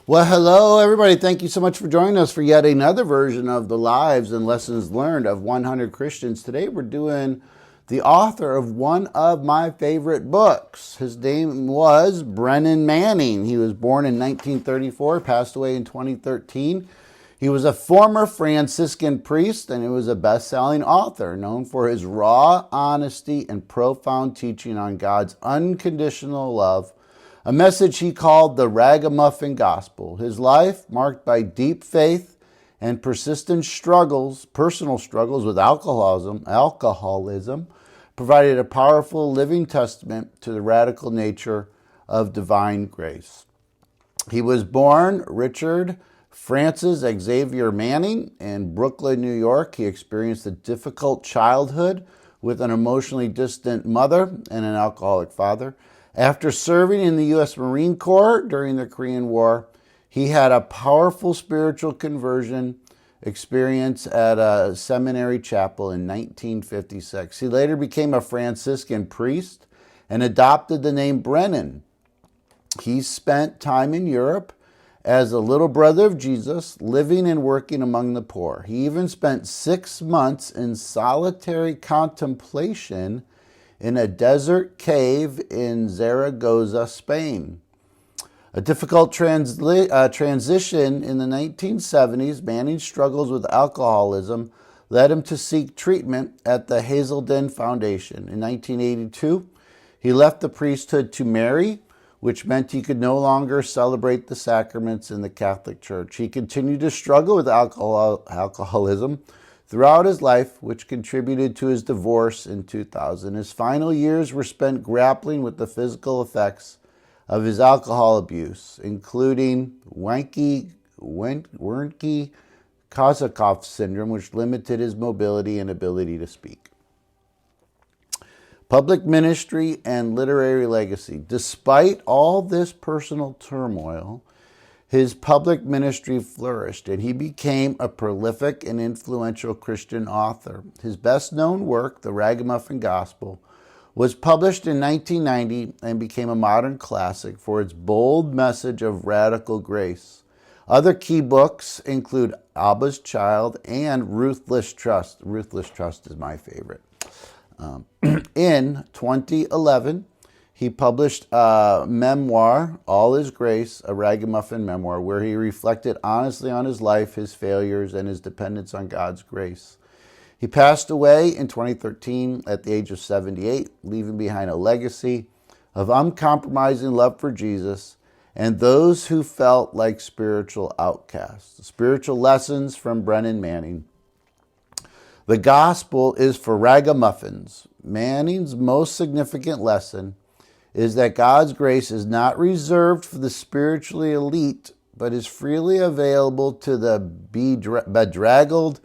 Well, hello, everybody. Thank you so much for joining us for yet another version of the lives and lessons learned of 100 Christians. Today, we're doing the author of one of my favorite books. His name was Brennan Manning. He was born in 1934, passed away in 2013. He was a former Franciscan priest, and he was a best-selling author known for his raw honesty and profound teaching on God's unconditional love, a message he called the Ragamuffin Gospel. His life, marked by deep faith and persistent struggles, personal struggles with alcoholism, provided a powerful living testament to the radical nature of divine grace. He was born Richard Francis Xavier Manning in Brooklyn, New York. He experienced a difficult childhood with an emotionally distant mother and an alcoholic father. After serving in the U.S. Marine Corps during the Korean War, he had a powerful spiritual conversion experience at a seminary chapel in 1956. He later became a Franciscan priest and adopted the name Brennan. He spent time in Europe as a little brother of Jesus, living and working among the poor. He even spent 6 months in solitary contemplation in a desert cave in Zaragoza, Spain. A difficult transition in the 1970s, Manning's struggles with alcoholism led him to seek treatment at the Hazelden Foundation. In 1982, he left the priesthood to marry, which meant he could no longer celebrate the sacraments in the Catholic Church. He continued to struggle with alcoholism throughout his life, which contributed to his divorce in 2000. His final years were spent grappling with the physical effects of his alcohol abuse, including Wernicke-Korsakoff syndrome, which limited his mobility and ability to speak. Public ministry and literary legacy. Despite all this personal turmoil, his public ministry flourished, and he became a prolific and influential Christian author. His best-known work, The Ragamuffin Gospel, was published in 1990 and became a modern classic for its bold message of radical grace. Other key books include Abba's Child and Ruthless Trust. Ruthless Trust is my favorite. In 2011, he published a memoir, All Is Grace, a Ragamuffin memoir, where he reflected honestly on his life, his failures, and his dependence on God's grace. He passed away in 2013 at the age of 78, leaving behind a legacy of uncompromising love for Jesus and those who felt like spiritual outcasts. Spiritual lessons from Brennan Manning. The gospel is for ragamuffins. Manning's most significant lesson is that God's grace is not reserved for the spiritually elite, but is freely available to the bedraggled,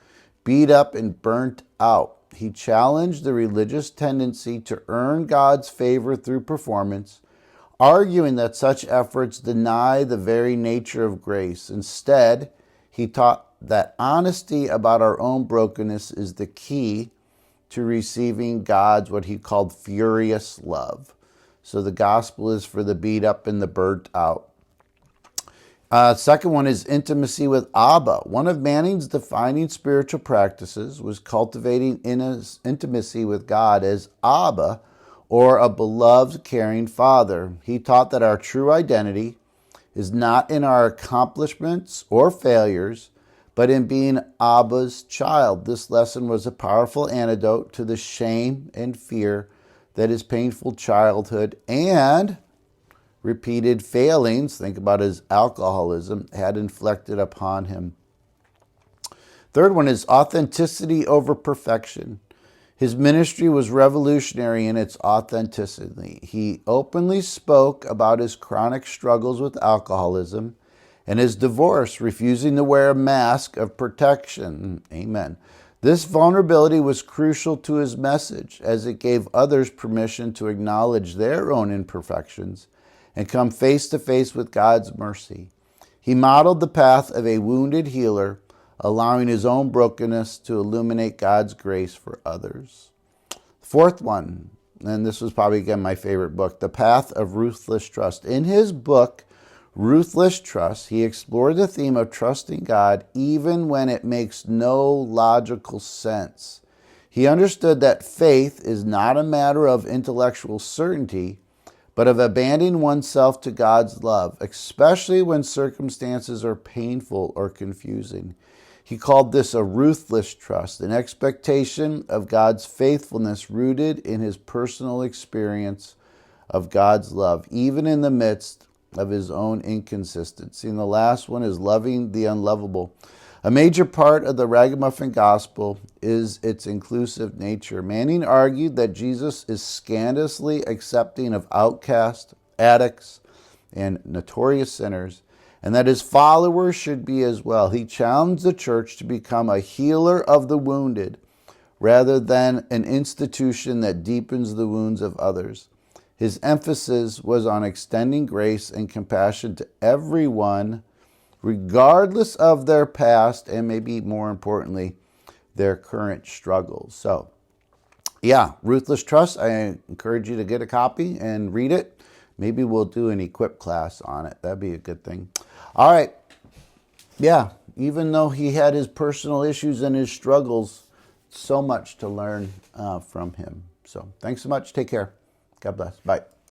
beat up, and burnt out. He challenged the religious tendency to earn God's favor through performance, arguing that such efforts deny the very nature of grace. Instead, he taught that honesty about our own brokenness is the key to receiving God's, what he called, furious love. So the gospel is for the beat up and the burnt out. Second one is intimacy with Abba. One of Manning's defining spiritual practices was cultivating intimacy with God as Abba, or a beloved, caring father. He taught that our true identity is not in our accomplishments or failures, but in being Abba's child. This lesson was a powerful antidote to the shame and fear that his painful childhood and repeated failings, think about his alcoholism, had inflicted upon him. Third one is authenticity over perfection. His ministry was revolutionary in its authenticity. He openly spoke about his chronic struggles with alcoholism and his divorce, refusing to wear a mask of protection. Amen. This vulnerability was crucial to his message, as it gave others permission to acknowledge their own imperfections and come face to face with God's mercy. He modeled the path of a wounded healer, allowing his own brokenness to illuminate God's grace for others. Fourth one, and this was probably, again, my favorite book, The Path of Ruthless Trust. In his book, Ruthless Trust, he explored the theme of trusting God even when it makes no logical sense. He understood that faith is not a matter of intellectual certainty, but of abandoning oneself to God's love, especially when circumstances are painful or confusing. He called this a ruthless trust, an expectation of God's faithfulness rooted in his personal experience of God's love, even in the midst of his own inconsistency. And the last one is loving the unlovable. A major part of the Ragamuffin Gospel is its inclusive nature. Manning argued that Jesus is scandalously accepting of outcasts, addicts, and notorious sinners, and that his followers should be as well. He challenged the church to become a healer of the wounded rather than an institution that deepens the wounds of others. His emphasis was on extending grace and compassion to everyone, regardless of their past and maybe more importantly, their current struggles. So, yeah, Ruthless Trust. I encourage you to get a copy and read it. Maybe we'll do an equip class on it. That'd be a good thing. All right. Yeah, even though he had his personal issues and his struggles, so much to learn from him. So, thanks so much. Take care. God bless. Bye.